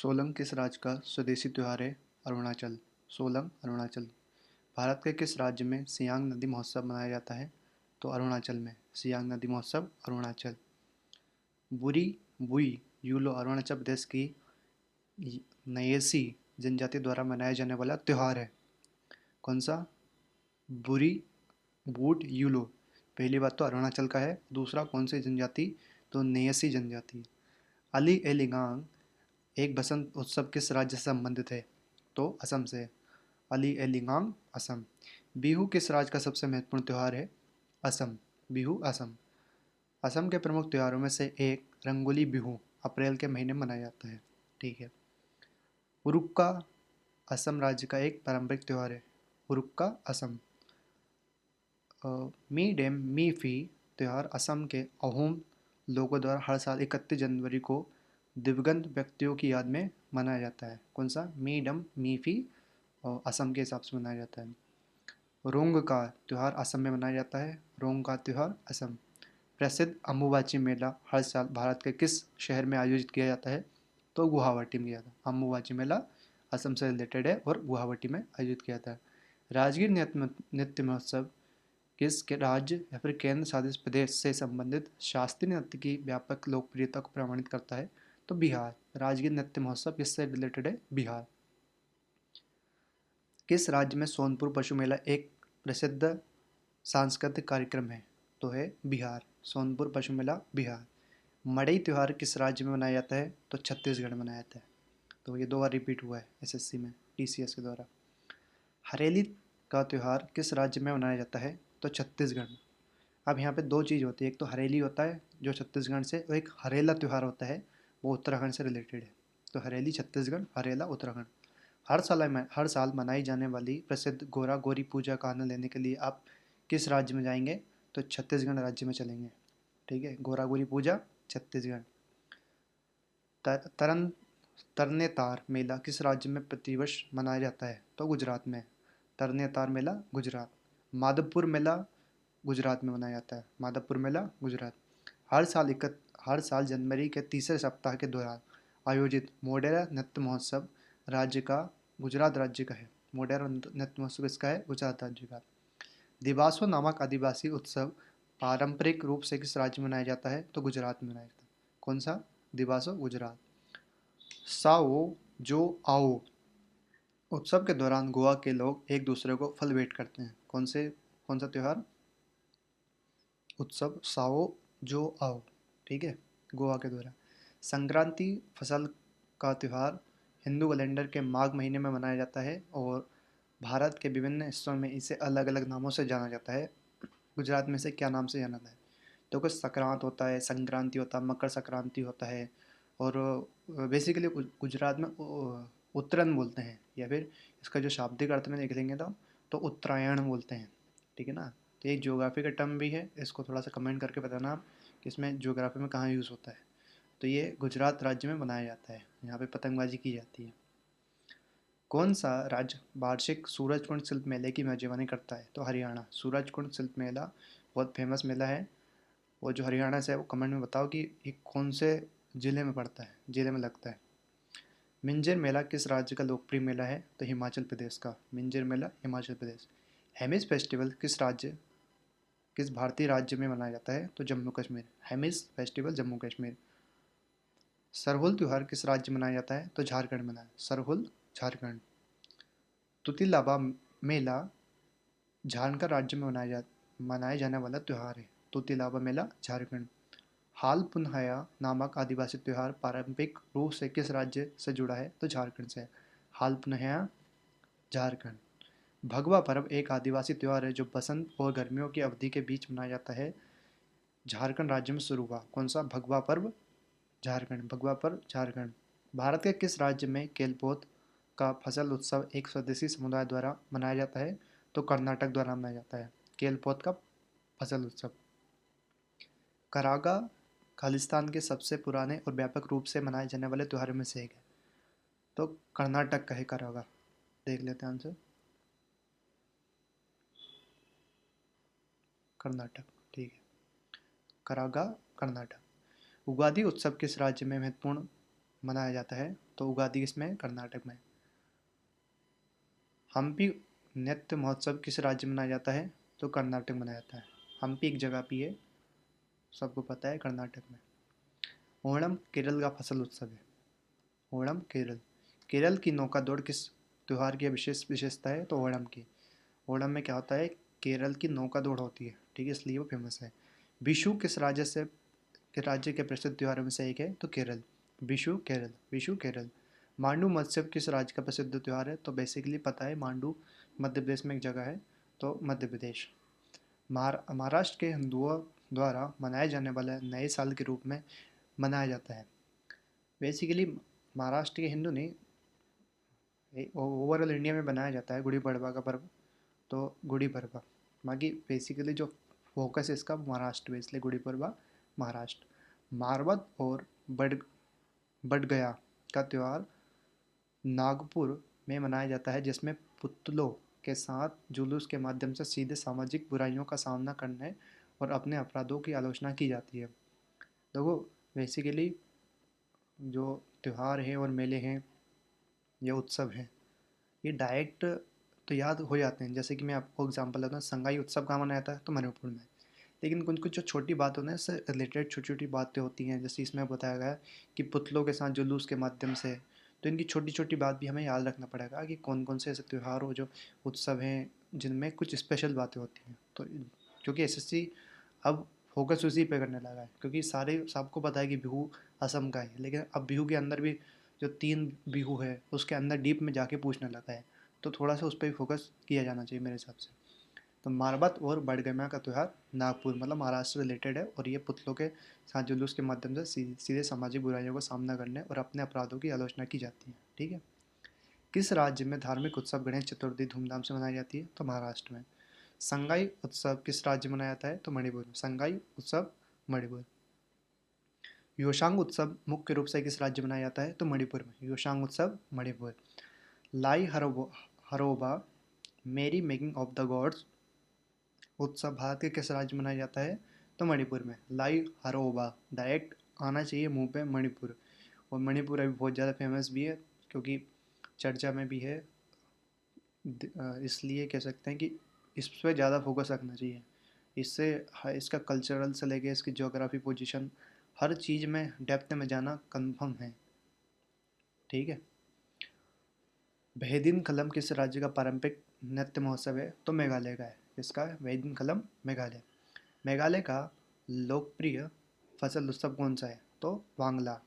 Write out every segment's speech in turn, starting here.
सोलंग किस राज्य का स्वदेशी त्योहार है? अरुणाचल। सोलंग अरुणाचल। भारत के किस राज्य में सियांग नदी महोत्सव मनाया जाता है? तो अरुणाचल में सियांग नदी महोत्सव अरुणाचल। बुरी बुई यूलो अरुणाचल प्रदेश की नयेसी जनजाति द्वारा मनाया जाने वाला त्योहार है। कौन सा? बुरी बूट यूलो। पहली बात तो अरुणाचल का है, दूसरा कौन सी जनजाति? तो नेयसी जनजाति। अली ए लिगांग एक बसंत उत्सव किस राज्य से संबंधित है? तो असम से। अली ए लिगांग असम। बिहू किस राज्य का सबसे महत्वपूर्ण त्यौहार है? असम। बिहू असम। असम के प्रमुख त्योहारों में से एक रंगोली बिहू अप्रैल के महीने में मनाया जाता है। ठीक है। उरुक्का असम राज्य का एक पारंपरिक त्यौहार है। उरुक्का असम। मी डेम मी फी त्यौहार असम के अहोम लोगों द्वारा हर साल 31 जनवरी को दिवंगत व्यक्तियों की याद में मनाया जाता है। कौन सा? मी डम मी फी असम के हिसाब से मनाया जाता है। रोंग का त्यौहार असम में मनाया जाता है। रोंग का त्यौहार असम। प्रसिद्ध अम्बुबाची मेला हर साल भारत के किस शहर में आयोजित किया जाता है? तो गुवाहाटी में किया जाता है। अम्बुबाची मेला असम से रिलेटेड है और गुवाहाटी में आयोजित किया जाता है। राजगीर नृत्य महोत्सव किस के राज्य या फिर केंद्र शासित प्रदेश से संबंधित शास्त्रीय नृत्य की व्यापक लोकप्रियता को प्रमाणित करता है? तो बिहार। राजगीर नृत्य महोत्सव किससे रिलेटेड है? बिहार। किस राज्य में सोनपुर पशु मेला एक प्रसिद्ध सांस्कृतिक कार्यक्रम है? तो है बिहार। सोनपुर पशु मेला बिहार। मड़ई त्योहार किस राज्य में मनाया जाता है? तो छत्तीसगढ़ में मनाया जाता है। तो ये 2 बार रिपीट हुआ है एसएससी में टीसीएस के द्वारा। हरेली का त्यौहार किस राज्य में मनाया जाता है? तो छत्तीसगढ़ में। अब यहाँ पे 2 चीज़ होती है, एक तो हरेली होता है जो छत्तीसगढ़ से, और एक हरेला त्यौहार होता है वो उत्तराखंड से रिलेटेड है। तो हरेली छत्तीसगढ़, हरेला उत्तराखंड। हर साल मनाई जाने वाली प्रसिद्ध गोरा गोरी पूजा का आनंद लेने के लिए आप किस राज्य में जाएंगे? तो छत्तीसगढ़ राज्य में चलेंगे। ठीक है, गोरा गोरी पूजा छत्तीसगढ़। तरन तरने तार मेला किस राज्य में प्रतिवर्ष मनाया जाता है? तो गुजरात में। तरने तार मेला गुजरात। माधवपुर मेला गुजरात में मनाया जाता है। माधवपुर मेला गुजरात। हर साल जनवरी के तीसरे सप्ताह के दौरान आयोजित मोढेरा नृत्य महोत्सव राज्य का गुजरात राज्य का है। मोढेरा नृत्य महोत्सव इसका है गुजरात राज्य का। दिवासो नामक आदिवासी उत्सव पारंपरिक रूप से किस राज्य में मनाया जाता है? तो गुजरात में मनाया जाता है। कौन सा? दिवासो गुजरात। साओ जो आओ उत्सव के दौरान गोवा के लोग एक दूसरे को फल भेंट करते हैं। कौन सा त्यौहार? उत्सव साओ जो आओ। ठीक है, गोवा के दौरान। संक्रांति फसल का त्यौहार हिंदू कैलेंडर के माघ महीने में मनाया जाता है और भारत के विभिन्न हिस्सों में इसे अलग अलग नामों से जाना जाता है। गुजरात में इसे क्या नाम से जाना जाता है? तो कुछ संक्रांत होता है, संक्रांति होता है, मकर संक्रांति होता है, और बेसिकली गुजरात में उत्तरायण बोलते हैं, या फिर इसका जो शाब्दिक अर्थ में निकलेंगे तो उत्तरायण बोलते हैं। ठीक है ना। तो एक ज्योग्राफी का टर्म भी है, इसको थोड़ा सा कमेंट करके बताना आप कि इसमें ज्योग्राफी में कहाँ यूज़ होता है। तो ये गुजरात राज्य में मनाया जाता है, यहाँ पे पतंगबाजी की जाती है। कौन सा राज्य वार्षिक सूरजकुंड शिल्प मेले की मेजबानी करता है? तो हरियाणा। सूरजकुंड शिल्प मेला बहुत फेमस मेला है, वो जो हरियाणा से है वो कमेंट में बताओ कि ये कौन से ज़िले में पड़ता है, ज़िले में लगता है। मिंजर मेला किस राज्य का लोकप्रिय मेला है? तो हिमाचल प्रदेश का। मिंजर मेला हिमाचल प्रदेश। हेमिस फेस्टिवल किस भारतीय राज्य में मनाया जाता है? तो जम्मू कश्मीर। हेमिस फेस्टिवल जम्मू कश्मीर। सरहुल त्यौहार किस राज्य में मनाया जाता है? तो झारखंड में मनाया। सरहुल झारखंड। तुतिलाबा मेला झारखंड राज्य में मनाया जाने वाला त्यौहार है। तुतिलाबा मेला झारखंड। हाल पुनहया नामक आदिवासी त्यौहार पारंपरिक रूप से किस राज्य से जुड़ा है? तो झारखंड से। हाल पुनहया झारखंड। भगवा पर्व एक आदिवासी त्यौहार है जो बसंत और गर्मियों की अवधि के बीच मनाया जाता है। झारखंड राज्य में शुरू हुआ। कौन सा भगवा पर्व? झारखंड। भगवा पर्व झारखंड। भारत के किस राज्य में केलपोत का फसल उत्सव एक स्वदेशी समुदाय द्वारा मनाया जाता है? तो कर्नाटक द्वारा मनाया जाता है केलपोत का फसल उत्सव। करागा खालिस्तान के सबसे पुराने और व्यापक रूप से मनाए जाने वाले त्योहारों में से एक है। तो कर्नाटक का है करागा। देख लेते हैं आंसर। कर्नाटक। ठीक है, करागा कर्नाटक। उगादि उत्सव किस राज्य में महत्वपूर्ण मनाया जाता है? तो उगादि किसमें? कर्नाटक में। हम्पी नृत्य महोत्सव किस राज्य में मनाया जाता है? तो कर्नाटक में मनाया जाता है। हम्पी एक जगह भी है, सबको पता है, कर्नाटक में। ओणम केरल का फसल उत्सव है। ओणम केरल, केरल की नौका दौड़ किस त्योहार की विशेष विशेषता है? तो ओणम की। ओणम में क्या होता है? केरल की नौका दौड़ होती है, ठीक है, इसलिए वो फेमस है। विशु किस राज्य से, के राज्य के प्रसिद्ध त्योहारों में से एक है? तो केरल। विशु केरल, विशु केरल। मांडू महोत्सव किस राज्य का प्रसिद्ध त्योहार है? तो बेसिकली पता है, मांडू मध्य प्रदेश में एक जगह है, तो मध्य प्रदेश। महाराष्ट्र के हिंदुओं द्वारा मनाए जाने वाला नए साल के रूप में मनाया जाता है। बेसिकली महाराष्ट्र के हिंदू नहीं, ओवरऑल इंडिया में बनाया जाता है गुड़ी पड़वा का पर्व, तो गुड़ी पड़वा। बाकी बेसिकली जो फोकस है इसका महाराष्ट्र में, इसलिए गुड़ी पड़वा महाराष्ट्र। मारवत और बड गया का त्यौहार नागपुर में मनाया जाता है, जिसमें पुतलों के साथ जुलूस के माध्यम से सीधे सामाजिक बुराइयों का सामना करने और अपने अपराधों की आलोचना की जाती है। देखो, बेसिकली जो त्यौहार हैं और मेले हैं, ये उत्सव हैं, ये डायरेक्ट तो याद हो जाते हैं। जैसे कि मैं आपको एग्जांपल देता हूँ, संगाई उत्सव कहाँ मनाया जाता है? तो मणिपुर में। लेकिन कुछ कुछ जो छोटी बात होती हैं, इससे रिलेटेड छोटी छोटी बातें होती हैं, जैसे इसमें बताया गया है कि पुतलों के साथ जुलूस के माध्यम से, तो इनकी छोटी छोटी बात भी हमें याद रखना पड़ेगा कि कौन कौन से ऐसे त्यौहार हो, जो उत्सव हैं, जिनमें कुछ स्पेशल बातें होती हैं। तो क्योंकि एसएससी अब फोकस उसी पे करने लगा है, क्योंकि सारे सबको पता है कि बिहू असम का है, लेकिन अब बिहू के अंदर भी जो 3 बिहू है उसके अंदर डीप में जाके पूछने लगा है, तो थोड़ा सा उस पर भी फोकस किया जाना चाहिए मेरे हिसाब से। तो मारबत और बड़गम्या का त्यौहार नागपुर मतलब महाराष्ट्र रिलेटेड है, और ये पुतलों के साथ जुलूस के माध्यम से सीधे सामाजिक बुराइयों का सामना करने और अपने अपराधों की आलोचना की जाती है, ठीक है। किस राज्य में धार्मिक उत्सव गणेश चतुर्थी धूमधाम से मनाई जाती है? तो महाराष्ट्र में। संगाई उत्सव किस राज्य में मनाया जाता है? तो मणिपुर में। संगाई उत्सव मणिपुर। योशांग उत्सव मुख्य रूप से किस राज्य में मनाया जाता है? तो मणिपुर में। योशांग उत्सव मणिपुर। लाई हरोबा मेरी मेकिंग ऑफ द गॉड्स उत्सव भारत के किस राज्य में मनाया जाता है? तो मणिपुर में। लाई हरोबा डायरेक्ट आना चाहिए मुंह पे मणिपुर, और मणिपुर अभी बहुत ज़्यादा फेमस भी है, क्योंकि चर्चा में भी है। इसलिए कह सकते हैं कि इस पर ज़्यादा फोकस रखना चाहिए। इससे इसका कल्चरल से लेके इसकी ज्योग्राफी पोजीशन, हर चीज़ में डेप्थ में जाना कंफर्म है, ठीक है। बेहदीन खलम किस राज्य का पारंपरिक नृत्य महोत्सव है? तो मेघालय का है। इसका बेहदीन खलम मेघालय। मेघालय का लोकप्रिय फसल उत्सव कौन सा है? तो वांगला।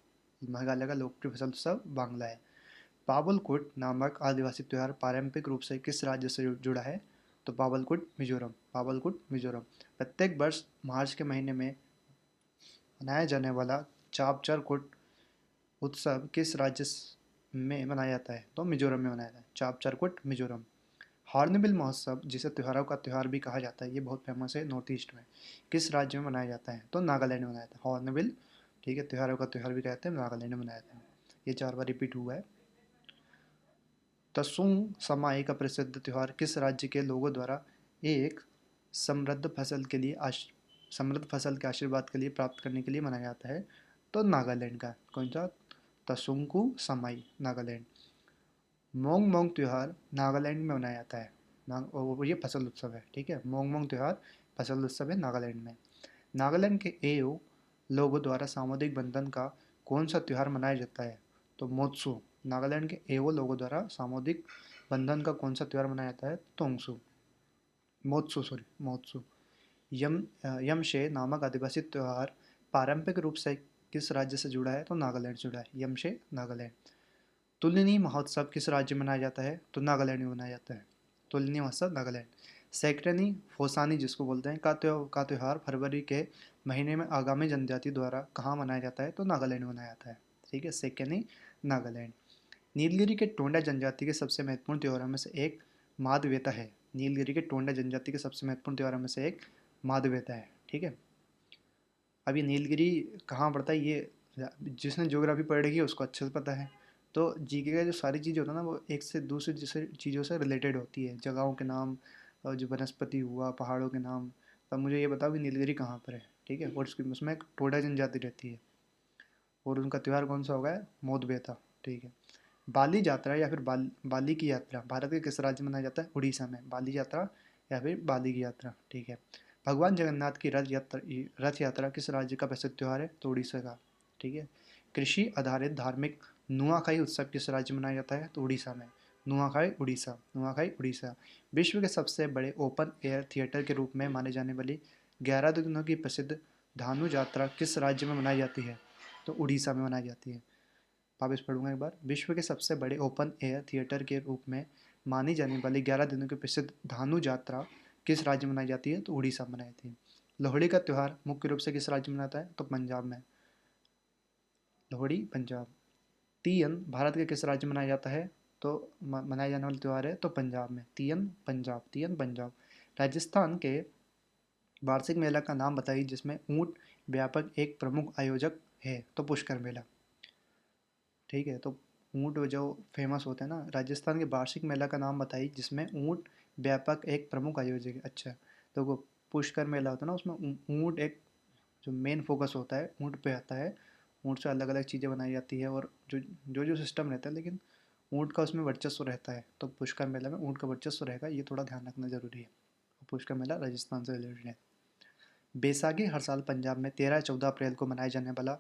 मेघालय का लोकप्रिय फसल उत्सव वांगला है। पावलकुट नामक आदिवासी त्यौहार पारंपरिक रूप से किस राज्य से जुड़ा है? तो पावलकुट मिजोरम। पावलकुट मिजोरम। प्रत्येक वर्ष मार्च के महीने में मनाया जाने वाला चापचरकुट उत्सव किस राज्य में मनाया जाता है? तो मिजोरम में मनाया जाता है। चापचरकुट मिजोरम। हॉर्नबिल महोत्सव, जिसे त्योहारों का त्यौहार भी कहा जाता है, ये बहुत फेमस है नॉर्थ ईस्ट में, किस राज्य में मनाया जाता है? तो नागालैंड में मनाया जाता है हॉर्नबिल, ठीक है, त्योहारों का त्यौहार भी कहते हैं, नागालैंड में मनाया जाता है। ये 4 बार रिपीट हुआ है। तसुंग समाई का प्रसिद्ध त्यौहार किस राज्य के लोगों द्वारा एक समृद्ध फसल के लिए समृद्ध फसल के आशीर्वाद के लिए प्राप्त करने के लिए मनाया जाता है? तो नागालैंड का। कौन सा? तसुंगकू समाई, नागालैंड। मोंग मोंग त्यौहार नागालैंड में मनाया जाता है। ये फसल उत्सव है, ठीक है। मोंग मोंग त्यौहार फसल उत्सव है नागालैंड में। नागालैंड के एओ लोगों द्वारा सामुदायिक बंधन का कौन सा त्यौहार मनाया जाता है? तो मोत्सु। नागालैंड के एओ लोगों द्वारा सामुदायिक बंधन का कौन सा त्यौहार मनाया जाता है? तोंगसु। मोत्सु, सॉरी, मोत्सु। यम यमशे नामक आदिवासी त्यौहार पारंपरिक रूप से किस राज्य से जुड़ा है? तो नागालैंड से जुड़ा है। यमशे, नागालैंड। तुलनी महोत्सव किस राज्य में मनाया जाता है? तो नागालैंड में मनाया जाता है। तुलनी महोत्सव नागालैंड। सैक्टनी फोसानी जिसको बोलते हैं का त्यौहार फरवरी के महीने में आगामी जनजाति द्वारा कहाँ मनाया जाता है? तो नागालैंड में मनाया जाता है, ठीक है। सैक्टनी, नागालैंड। नीलगिरी के टोंडा जनजाति के सबसे महत्वपूर्ण त्योहारों में से एक माधवेता है। नीलगिरी के टोंडा जनजाति के सबसे महत्वपूर्ण त्योहारों में से एक माधवेता है, ठीक है। अब ये नीलगिरी कहाँ पड़ता है, ये जिसने ज्योग्राफी पढ़ी है उसको अच्छे से पता है। तो जीके का जो सारी चीज़ होता है ना, वो एक से दूसरी जैसे चीज़ों से रिलेटेड होती है, जगहों के नाम और जो वनस्पति हुआ, पहाड़ों के नाम। तब मुझे ये बताओ कि नीलगिरी कहाँ पर है, ठीक है। और उसमें एक टोडा जनजाति रहती है, और उनका त्यौहार कौन सा होगा? मोदबेता, ठीक है। बाली यात्रा या फिर बाली की यात्रा भारत के किस राज्य में मनाया जाता है? उड़ीसा में। बाली यात्रा या फिर बाली की यात्रा, ठीक है। भगवान जगन्नाथ की रथ यात्रा किस राज्य का प्रसिद्ध त्यौहार है? तो उड़ीसा का, ठीक है। कृषि आधारित धार्मिक नुआखाई उत्सव किस राज्य में मनाया जाता है? तो उड़ीसा में। नुआखाई उड़ीसा, नुआखाई उड़ीसा। विश्व के सबसे बड़े ओपन एयर थिएटर के रूप में माने जाने वाली 11 दिनों की प्रसिद्ध धानु यात्रा किस राज्य में मनाई जाती है? तो उड़ीसा में मनाई जाती है। वापस पढ़ूंगा एक बार। विश्व के सबसे बड़े ओपन एयर थिएटर के रूप में मानी जाने वाली 11 दिनों की प्रसिद्ध धानु यात्रा किस राज्य में मनाई जाती है? तो उड़ीसा में मनाई जाती है। लोहड़ी का त्यौहार मुख्य रूप से किस राज्य में मनाता है? तो पंजाब में। लोहड़ी पंजाब। तीयन भारत के किस राज्य में मनाया जाता है? तो मनाया जाने वाला त्यौहार है तो पंजाब में। तीयन पंजाब, तीयन पंजाब। राजस्थान के वार्षिक मेला का नाम बताइए जिसमें ऊंट व्यापक एक प्रमुख आयोजक है? तो पुष्कर मेला, ठीक है। तो ऊंट जो फेमस होते हैं ना, राजस्थान के वार्षिक मेला का नाम बताइए जिसमें ऊंट व्यापक एक प्रमुख आयोजक है। अच्छा, तो वो पुष्कर मेला होता है ना, उसमें ऊंट एक जो मेन फोकस होता है ऊंट पे आता है। ऊंट से अलग अलग चीज़ें बनाई जाती है और जो जो जो सिस्टम रहता है, लेकिन ऊंट का उसमें वर्चस्व रहता है। तो पुष्कर मेला में ऊंट का वर्चस्व रहेगा, ये थोड़ा ध्यान रखना जरूरी है। पुष्कर मेला राजस्थान से रिलेटेड है। बैसाखी हर साल पंजाब में 13-14 अप्रैल को मनाया जाने वाला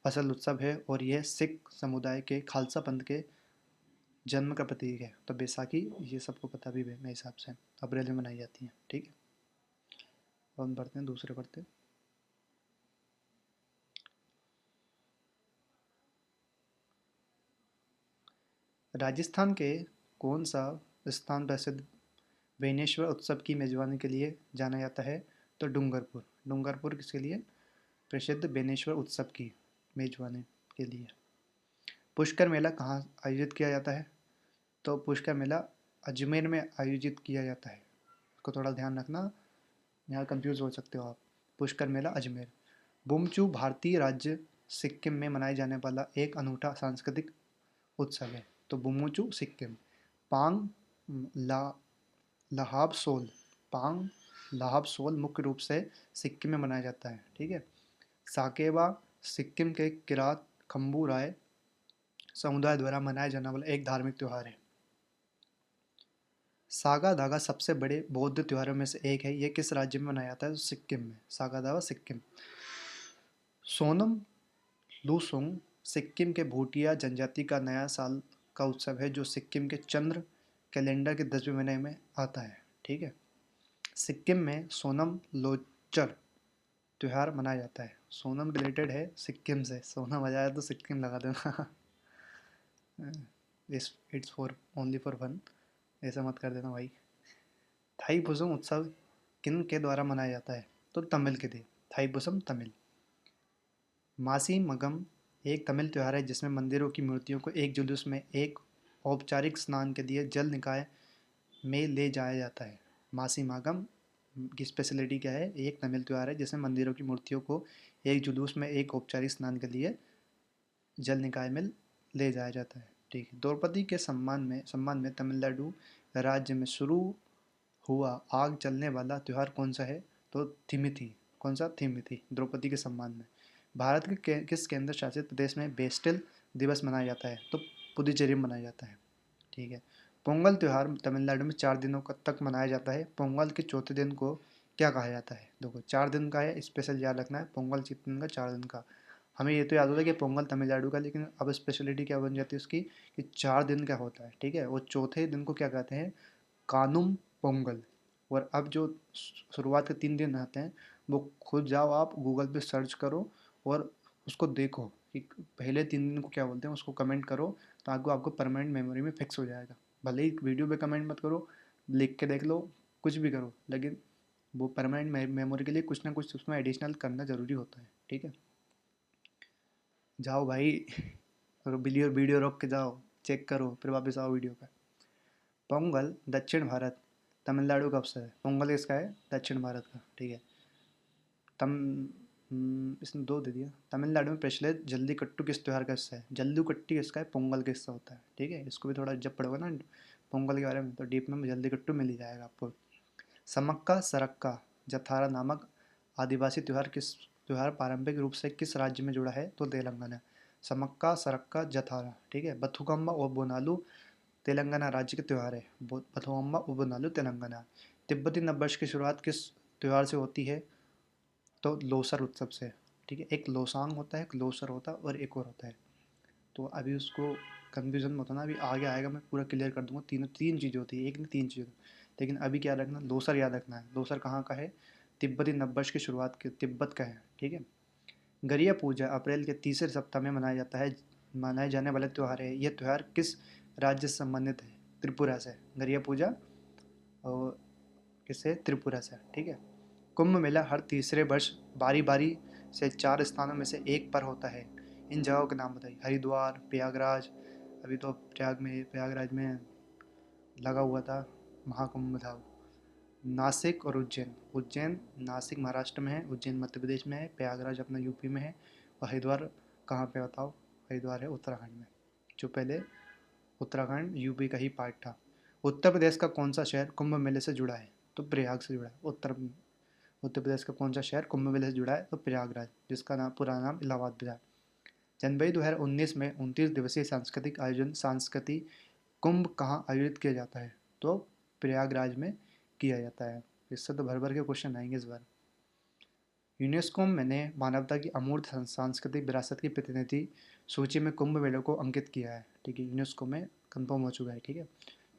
फसल उत्सव है और यह सिख समुदाय के खालसा पंथ के जन्म का प्रतीक है। तो बैसाखी ये सबको पता भी है मेरे हिसाब से, अप्रैल में मनाई जाती है, ठीक है। और हम पढ़ते हैं, दूसरे पढ़ते हैं। राजस्थान के कौन सा स्थान प्रसिद्ध बेनेश्वर उत्सव की मेजबानी के लिए जाना जाता है? तो डूंगरपुर। डूंगरपुर किसके लिए प्रसिद्ध? बेनेश्वर उत्सव की मेजबानी के लिए। पुष्कर मेला कहाँ आयोजित किया जाता है? तो पुष्कर मेला अजमेर में आयोजित किया जाता है। इसको थोड़ा ध्यान रखना, यहाँ कंफ्यूज हो सकते हो आप। पुष्कर मेला अजमेर। बुमचू भारतीय राज्य सिक्किम में मनाए जाने वाला एक अनूठा सांस्कृतिक उत्सव है। तो बुमुचू सिक्किम। पांग ला लहाब सोल, पांग लहाब सोल मुख्य रूप से सिक्किम में मनाया जाता है, ठीक है। साकेबा सिक्किम के किरात खम्बू राय समुदाय द्वारा मनाया जाने वाला एक धार्मिक त्यौहार है। सागा दागा सबसे बड़े बौद्ध त्योहारों में से एक है, यह किस राज्य में मनाया जाता है? तो सिक्किम में। सागा दागा सिक्किम। सोनम लूसोंग सिक्किम के भूटिया जनजाति का नया साल का उत्सव है जो सिक्किम के चंद्र कैलेंडर के 10वें महीने में आता है, ठीक है। सिक्किम में सोनम लोचर त्यौहार मनाया जाता है। सोनम रिलेटेड है सिक्किम से, सोनम आ जाए तो सिक्किम लगा देना। It's for only for one, ऐसा मत कर देना भाई। थाईपुसम उत्सव किन के द्वारा मनाया जाता है? तो तमिल के लिए। थाईपुसम तमिल। मासी मगम एक तमिल त्यौहार है जिसमें मंदिरों की मूर्तियों को एक जुलूस में एक औपचारिक स्नान के लिए जल निकाय में ले जाया जाता है। मासी मागम की स्पेशलिटी क्या है? एक तमिल त्यौहार है जिसमें मंदिरों की मूर्तियों को एक जुलूस में एक औपचारिक स्नान के लिए जल निकाय में ले जाया जाता है, ठीक है। द्रौपदी के सम्मान में तमिलनाडु राज्य में शुरू हुआ आग जलने वाला त्यौहार कौन सा है? तो थिमिथी। कौन सा? थिमिथी, द्रौपदी के सम्मान में। भारत के किस केंद्र शासित प्रदेश में बेस्टिल दिवस मनाया जाता है? तो पुदुचेरी में मनाया जाता है, ठीक है। पोंगल त्यौहार तमिलनाडु में 4 दिनों तक मनाया जाता है। पोंगल के चौथे दिन को क्या कहा जाता है? देखो 4 दिन का है, स्पेशल याद रखना है। पोंगल कितने दिन का? 4 दिन का। हमें ये तो याद होता है कि पोंगल तमिलनाडु का, लेकिन अब स्पेशलिटी क्या बन जाती है उसकी कि 4 दिन का होता है, ठीक है। वो चौथे दिन को क्या कहते हैं? कानुम पोंगल। और अब जो शुरुआत के 3 दिन आते हैं वो खुद जाओ आप गूगल पे सर्च करो और उसको देखो कि पहले 3 दिन को क्या बोलते हैं, उसको कमेंट करो, तो आपको परमानेंट मेमोरी में फिक्स हो जाएगा। भले ही वीडियो पे कमेंट मत करो, लिख के देख लो, कुछ भी करो, लेकिन वो परमानेंट मेमोरी के लिए कुछ ना कुछ उसमें एडिशनल करना ज़रूरी होता है, ठीक है। जाओ भाई। और वीडियो वीडियो रोक के जाओ, चेक करो, फिर वापस आओ वीडियो पे। पोंगल दक्षिण भारत तमिलनाडु का अवसर है। पोंगल किसका है? दक्षिण भारत का, ठीक है। तम इसने 2 दे दिया। तमिलनाडु में प्रचलित जल्लीकट्टू किस त्यौहार का हिस्सा है? जल्लीकट्टी किसका है? पोंगल का हिस्सा होता है, ठीक है। इसको भी थोड़ा जब पढ़ोगे ना पोंगल के बारे में तो डीप में जल्लीकट्टू मिल ही जाएगा आपको। समक्का सरक्का जथारा नामक आदिवासी त्यौहार पारंपरिक रूप से किस राज्य में जुड़ा है? तो तेलंगाना। समक्का सरक्का जथारा, ठीक है। बथुकम्मा और बोनालू तेलंगाना राज्य के त्यौहार है। बथुकम्मा और बोनालू तेलंगाना। तिब्बती नववर्ष की शुरुआत किस त्यौहार से होती है? तो लोसर उत्सव से, ठीक है। एक लोसांग होता है, एक लोसर होता है और एक और होता है। तो अभी उसको कन्फ्यूजन मत होना, अभी आगे आएगा मैं पूरा क्लियर कर दूंगा। तीनों तीन चीज़ें होती है, एक नहीं तीन चीज़ें। लेकिन अभी क्या रखना, लोसर याद रखना है। लोसर कहाँ का है? तिब्बती नववर्ष की शुरुआत के तिब्बत का है, ठीक है। गरिया पूजा अप्रैल के तीसरे सप्ताह में मनाया जाता है, मनाए जाने वाला त्यौहार है। यह त्यौहार किस राज्य से संबंधित है? त्रिपुरा से। गरिया पूजा और किससे? त्रिपुरा से, ठीक है। कुंभ मेला हर तीसरे वर्ष बारी बारी से 4 स्थानों में से एक पर होता है। इन जगहों के नाम बताइए। हरिद्वार, प्रयागराज, अभी तो प्रयागराज में लगा हुआ था, महाकुंभ था। नासिक और उज्जैन। उज्जैन नासिक महाराष्ट्र में है, उज्जैन मध्य प्रदेश में है, प्रयागराज अपना यूपी में है। और हरिद्वार कहाँ पे बताओ? हरिद्वार है उत्तराखंड में, जो पहले उत्तराखंड यूपी का ही पार्ट था। उत्तर प्रदेश का कौन सा शहर कुंभ मेले से जुड़ा है? तो प्रयाग से जुड़ा है। उत्तर प्रदेश का कौन सा शहर कुंभ मेले से जुड़ा है? तो प्रयागराज, जिसका नाम पुराना नाम इलाहाबाद था। जनवरी 2019 में 29 दिवसीय सांस्कृतिक आयोजन सांस्कृतिक कुंभ कहाँ आयोजित किया जाता है? तो प्रयागराज में किया जाता है। इससे तो भर भर के क्वेश्चन आएंगे इस बार। यूनेस्को ने मानवता की अमूर्त सांस्कृतिक विरासत की प्रतिनिधि सूची में कुंभ मेले को अंकित किया है, ठीक है। यूनेस्को में कंफर्म हो चुका है, ठीक है।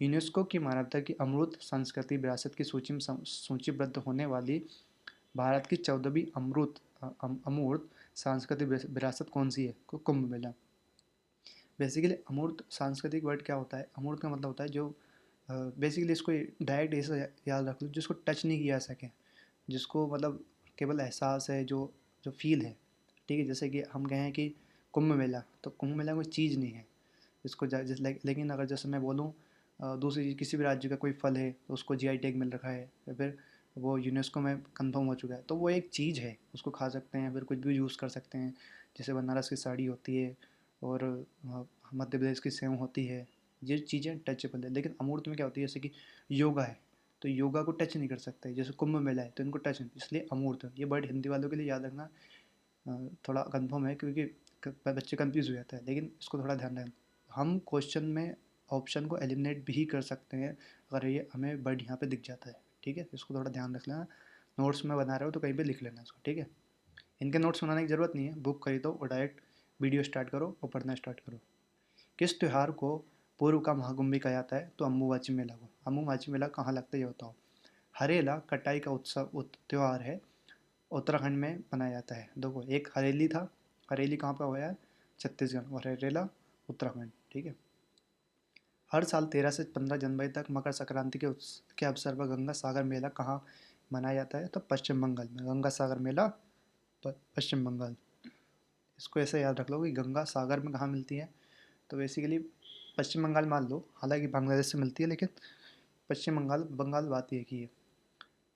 यूनेस्को की मानवता की अमूर्त सांस्कृतिक विरासत की सूची में सूचीबद्ध होने वाली भारत की 14वीं अमूर्त सांस्कृतिक विरासत कौन सी है? कुंभ मेला। बेसिकली अमूर्त सांस्कृतिक वर्ड क्या होता है? अमूर्त का मतलब होता है जो बेसिकली इसको डायरेक्ट ऐसे याद रख लो, जिसको टच नहीं किया जा सके, जिसको मतलब केवल एहसास है, जो जो फील है, ठीक है। जैसे कि हम कहें कि कुंभ मेला, तो कुंभ मेला कोई चीज़ नहीं है इसको लेकिन अगर जैसे मैं बोलूँ दूसरी किसी भी राज्य का कोई फल है तो उसको जीआई टैग मिल रखा है, या फिर वो यूनेस्को में कंफर्म हो चुका है, तो वो एक चीज़ है, उसको खा सकते हैं, फिर कुछ भी यूज़ कर सकते हैं। जैसे बनारस की साड़ी होती है और मध्य प्रदेश की सेव होती है, ये चीज़ें टचेबल है। लेकिन अमूर्त में क्या होती है? जैसे कि योगा है, तो योगा को टच नहीं कर सकते। जैसे कुंभ मेला है तो इनको टच नहीं, इसलिए अमूर्त है। ये वर्ड हिंदी वालों के लिए याद रखना थोड़ा कंफर्म है, क्योंकि बच्चे कंफ्यूज हो जाते हैं, लेकिन इसको थोड़ा ध्यान रखें। हम क्वेश्चन में ऑप्शन को एलिमिनेट भी कर सकते हैं अगर ये हमें वर्ड यहाँ पे दिख जाता है, ठीक है। इसको थोड़ा ध्यान रख लेना। नोट्स में बना रहे हो तो कहीं पे लिख लेना इसको, ठीक है। इनके नोट्स बनाने की ज़रूरत नहीं है, बुक खरीदो और डायरेक्ट वीडियो स्टार्ट करो और पढ़ना स्टार्ट करो। किस त्यौहार को पूर्व का महाकुंभ भी कहा जाता है? तो अम्बुबाची मेला को। अम्बुबाची मेला कहाँ लगता है ये बताओ? हरेला कटाई का उत्सव त्यौहार है, उत्तराखंड में मनाया जाता है। देखो, एक हरेली था, हरेली कहाँ पर हुआ है? छत्तीसगढ़। और हरेला उत्तराखंड, ठीक है। हर साल 13 से 15 जनवरी तक मकर संक्रांति के अवसर पर गंगा सागर मेला कहाँ मनाया जाता है? तो पश्चिम बंगाल में गंगा सागर मेला, पश्चिम बंगाल। इसको ऐसे याद रख लो कि गंगा सागर में कहाँ मिलती है? तो बेसिकली पश्चिम बंगाल मान लो, हालांकि बांग्लादेश से मिलती है, लेकिन पश्चिम बंगाल बंगाल बात एक ही है।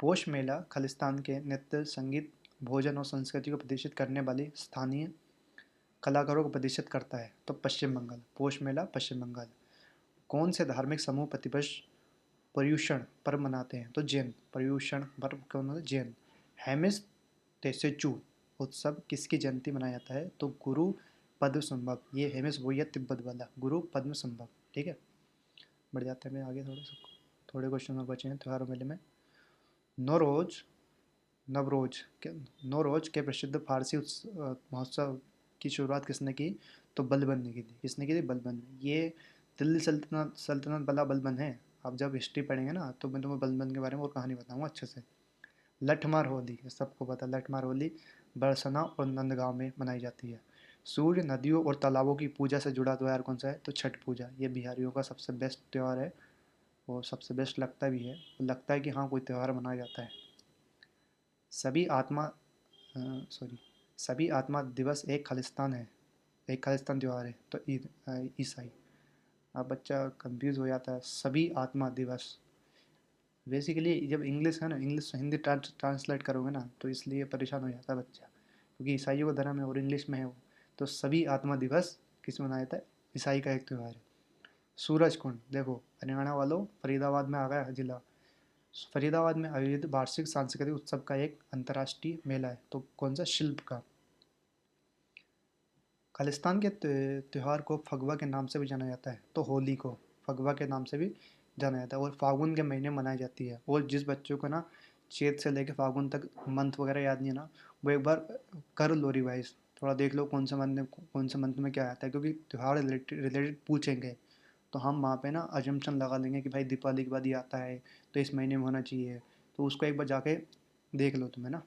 पोष मेला खालिस्तान के नृत्य, संगीत, भोजन और संस्कृति को प्रदर्शित करने वाली स्थानीय कलाकारों को प्रदर्शित करता है। तो पश्चिम बंगाल, पोष मेला पश्चिम बंगाल। कौन से धार्मिक समूह प्रतिवर्ष पर्युषण पर्व मनाते हैं? तो जैन। पर्युषण पर्व कौन होता है? जैन। हेमिस तेसेचू उत्सव किसकी जयंती मनाया जाता है? तो गुरु पद्म संभव। ये हेमिस वही है तिब्बत वाला, गुरु पद्म संभव, ठीक है। बढ़ जाते हैं आगे, थोड़े क्वेश्चन और बचे हैं त्योहारों मेले में। नौरोज नवरोज के नौरोज के प्रसिद्ध फारसी महोत्सव की शुरुआत किसने की? तो बलबन ने की थी। किसने की थी? बलबन ने। ये दिल्ली सल्तनत सल्तनत वाला बलबन है। आप जब हिस्ट्री पढ़ेंगे ना तो मैं तुम्हें बलबन के बारे में और कहानी बताऊंगा अच्छे से। लठमार होली, ये सबको पता है। लठमार होली बरसना और नंदगांव में मनाई जाती है। सूर्य, नदियों और तालाबों की पूजा से जुड़ा त्यौहार कौन सा है? तो छठ पूजा। ये बिहारियों का सबसे बेस्ट त्यौहार है और सबसे बेस्ट लगता भी है। लगता है कि हाँ कोई त्यौहार मनाया जाता है। सभी आत्मा सॉरी सभी आत्मा दिवस एक खालिस्तान है, एक खालिस्तान त्यौहार है। तो ईद ईसाई। अब बच्चा कंफ्यूज हो जाता है, सभी आत्मा दिवस। बेसिकली जब इंग्लिश है ना, इंग्लिश से हिंदी ट्रांसलेट करोगे ना, तो इसलिए परेशान हो जाता है बच्चा, क्योंकि ईसाइयों का धर्म है और इंग्लिश में है वो। तो सभी आत्मा दिवस किस में मनाया जाता है? ईसाई का एक त्यौहार है। सूरज कुंड, देखो हरियाणा वालों, फरीदाबाद में आ गया जिला। फरीदाबाद में आयोजित वार्षिक सांस्कृतिक उत्सव का एक अंतर्राष्ट्रीय मेला है। तो कौन सा? शिल्प का। खालिस्तान के त्यौहार को फगवा के नाम से भी जाना जाता है, तो होली को फगवा के नाम से भी जाना जाता है और फागुन के महीने मनाई जाती है। और जिस बच्चों को ना चैत से लेकर फागुन तक मंथ वगैरह याद नहीं है ना, वो एक बार कर लो रिवाइज, थोड़ा देख लो कौन से मंथ में क्या आता है, क्योंकि त्यौहार रिलेटेड पूछेंगे तो हम वहाँ पे ना अजम्पशन लगा लेंगे कि भाई दीपावली के बाद ये आता है तो इस महीने में होना चाहिए। तो उसको एक बार जाके देख लो तुम्हें ना।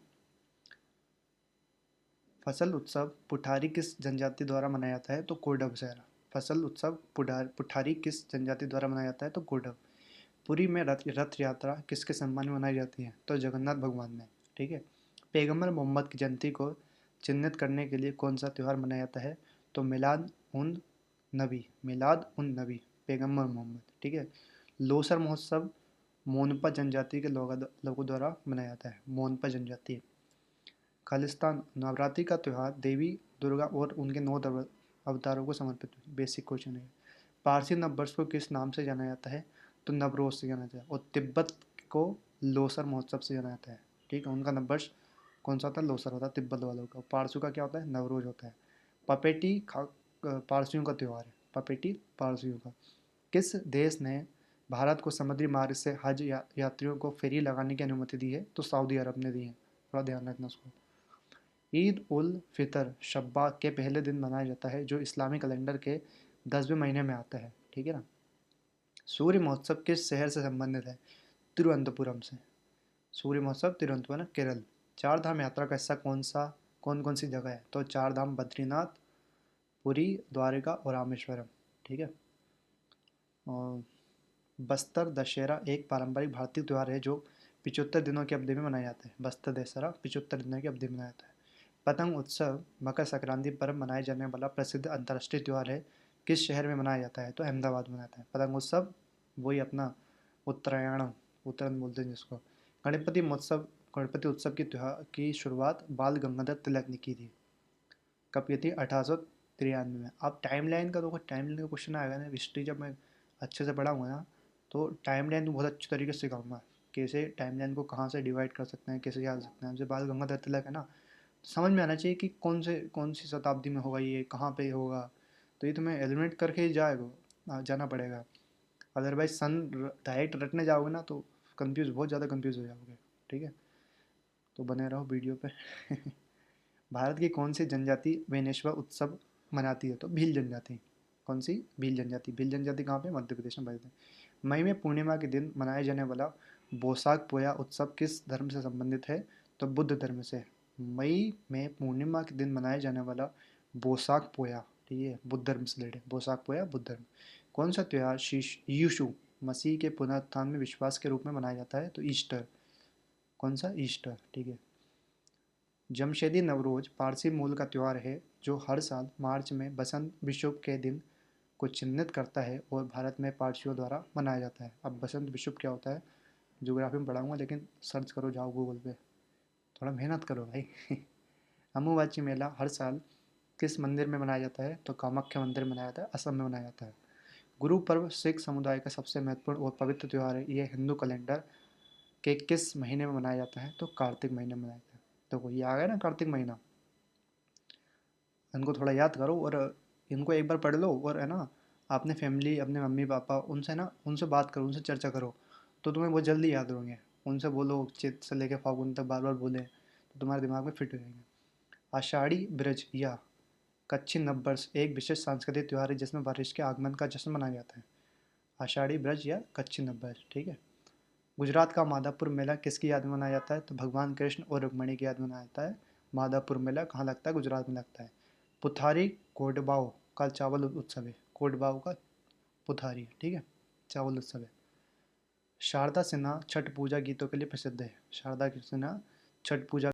फसल उत्सव पुठारी किस जनजाति द्वारा मनाया जाता है, तो कोडव सहरा। फसल उत्सव पुठारी किस जनजाति द्वारा मनाया जाता है, तो कोडव। पुरी में रथ यात्रा किसके सम्मान में मनाई जाती है, तो जगन्नाथ भगवान में। ठीक है। पैगंबर मोहम्मद की जयंती को चिन्हित करने के लिए कौन सा त्यौहार मनाया जाता है, तो मिलाद उन नबी, पैगंबर मोहम्मद। ठीक है। लोसर महोत्सव मोनपा जनजाति के लोगों द्वारा मनाया जाता है, मोनपा जनजाति। खालिस्तान नवरात्रि का त्यौहार देवी दुर्गा और उनके 9 अवतारों को समर्पित है। बेसिक क्वेश्चन है। पारसी नववर्ष को किस नाम से जाना जाता है, तो नवरोज से जाना जाता है। और तिब्बत को लोसर महोत्सव से जाना जाता है। ठीक है। उनका नववर्ष कौन सा होता है, लोसर होता है तिब्बत वालों का। पारसों का क्या होता है, नवरोज होता है। पपेटी पारसियों का त्यौहार है, पपेटी पारसियों का। किस देश ने भारत को समुद्री मार्ग से हज यात्रियों को फेरी लगाने की अनुमति दी है, तो सऊदी अरब ने दी है। थोड़ा ध्यान रखना उसको। ईद उल फितर शब्बा के पहले दिन मनाया जाता है, जो इस्लामी कैलेंडर के 10वें महीने में आता है। ठीक है ना। सूर्य महोत्सव किस शहर से संबंधित है, तिरुवनंतपुरम से। सूर्य महोत्सव तिरुवनंतपुरम केरल। चार धाम यात्रा का हिस्सा कौन कौन सी जगह है, तो चार धाम बद्रीनाथ, पुरी, द्वारका और रामेश्वरम। ठीक है। और बस्तर दशहरा एक पारंपरिक भारतीय त्यौहार है जो 75 दिनों की अवधि में मनाया जाता है। बस्तर दशहरा 75 दिनों की अवधि में मनाया जाता है। पतंग उत्सव मकर संक्रांति पर मनाए जाने वाला प्रसिद्ध अंतर्राष्ट्रीय त्यौहार है, किस शहर में मनाया जाता है, तो अहमदाबाद में मनाता है पतंग उत्सव। वही अपना उत्तरायण, उत्तरायण बोलते हैं जिसको। गणपति महोत्सव गणपति उत्सव की त्यौहार की शुरुआत बाल गंगाधर तिलक ने की थी। कब की थी, 1893 में। अब टाइम लाइन का देखो, टाइम लाइन का क्वेश्चन आएगा ना हिस्ट्री, जब मैं अच्छे से पढ़ाऊंगा ना तो टाइम लाइन बहुत अच्छी तरीके से सिखाऊंगा, कैसे टाइम लाइन को कहाँ से डिवाइड कर सकते हैं, कैसे याद सकते हैं। जैसे बाल गंगाधर तिलक है ना, समझ में आना चाहिए कि कौन सी शताब्दी में होगा, ये कहाँ पे होगा। तो ये तुम्हें एलिमिनेट करके ही जाना पड़ेगा। अदरवाइज सन डायरेक्ट रटने जाओगे ना तो बहुत ज़्यादा कंफ्यूज हो जाओगे। ठीक है। तो बने रहो वीडियो पे। भारत की कौन सी जनजाति बेनेश्वर उत्सव मनाती है, तो भील जनजाति। कौन सी, भील जनजाति। भील जनजाति कहाँ पे, मध्य प्रदेश में पाई। मई में पूर्णिमा के दिन मनाए जाने वाला बोसाख पोया उत्सव किस धर्म से संबंधित है, तो बुद्ध धर्म से। मई में पूर्णिमा के दिन मनाया जाने वाला बोसाख पोया, ठीक है, बुद्ध धर्म से रिलेटेड। बोसाख पोया बुद्ध धर्म। कौन सा त्यौहार यीशु मसीह के पुनरुत्थान में विश्वास के रूप में मनाया जाता है, तो ईस्टर। कौन सा, ईस्टर। ठीक है। जमशेदी नवरोज पारसी मूल का त्यौहार है जो हर साल मार्च में बसंत विषुव के दिन को चिन्हित करता है और भारत में पारसियों द्वारा मनाया जाता है। अब बसंत विषुव क्या होता है, ज्योग्राफी में पढ़ाऊंगा, लेकिन सर्च करो, जाओ गूगल पे, थोड़ा मेहनत करो भाई। अम्बुबाची मेला हर साल किस मंदिर में मनाया जाता है, तो कामाख्या मंदिर में मनाया जाता है, असम में मनाया जाता है। गुरु पर्व सिख समुदाय का सबसे महत्वपूर्ण और पवित्र त्यौहार है। यह हिंदू कैलेंडर के किस महीने में मनाया जाता है, तो कार्तिक महीने में मनाया जाता है। देखो ये आ गया ना कार्तिक महीना, इनको थोड़ा याद करो और इनको एक बार पढ़ लो, और है ना अपने फैमिली, अपने मम्मी पापा, उनसे ना उनसे बात करो, उनसे चर्चा करो, तो तुम्हें बहुत जल्दी याद रहेंगे। उनसे बोलो चेत से लेकर फागुन तक बार बार बोलें तो तुम्हारे दिमाग में फिट हो जाएंगे। आषाढ़ी ब्रज या कच्छी नववर्ष एक विशेष सांस्कृतिक त्यौहार है जिसमें बारिश के आगमन का जश्न मनाया जाता है। आषाढ़ी ब्रज या कच्छी नववर्ष। ठीक है। गुजरात का माधापुर मेला किसकी याद में मनाया जाता है, तो भगवान कृष्ण और रुक्मणी की याद में मनाया जाता है। माधापुर मेला कहाँ लगता है, गुजरात में लगता है। पुथारी कोडबाओ का चावल उत्सव है, कोडबाओ का पुथारी, ठीक है, चावल उत्सव है। शारदा सिन्हा छठ पूजा गीतों के लिए प्रसिद्ध है। शारदा सिन्हा छठ पूजा